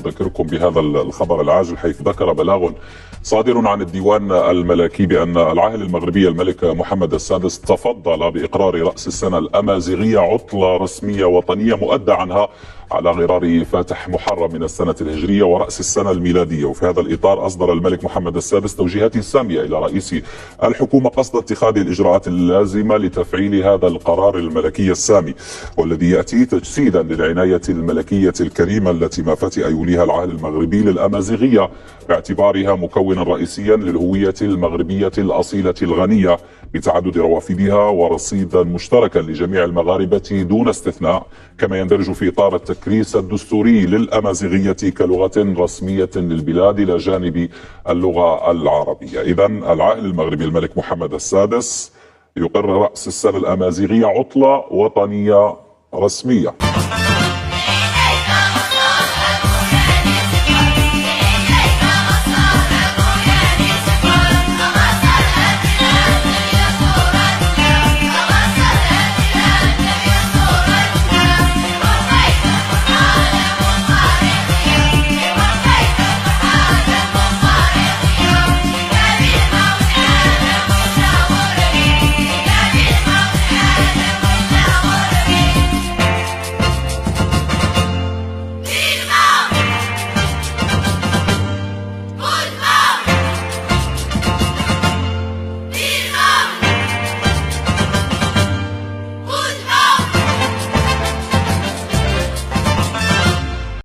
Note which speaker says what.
Speaker 1: أذكركم بهذا الخبر العاجل، حيث ذكر بلاغ صادر عن الديوان الملكي بأن العاهل المغربي الملك محمد السادس تفضل بإقرار رأس السنة الأمازيغية عطلة رسمية وطنية مؤدى عنها على غرار فاتح محرم من السنة الهجرية ورأس السنة الميلادية. وفي هذا الإطار أصدر الملك محمد السادس توجيهات سامية إلى رئيس الحكومة قصد اتخاذ الإجراءات اللازمة لتفعيل هذا القرار الملكي السامي، والذي يأتي تجسيدا للعناية الملكية الكريمة التي ما فتئ يوليها العاهل المغربي للأمازيغية، باعتبارها مكونا رئيسيا للهوية المغربية الأصيلة الغنية بتعدد روافدها ورصيدا مشتركا لجميع المغاربة دون استثناء، كما يندرج في إطار التكريس الدستوري للأمازيغية كلغة رسمية للبلاد إلى جانب اللغة العربية. إذن العاهل المغربي الملك محمد السادس يقرر رأس السنة الأمازيغية عطلة وطنية رسمية.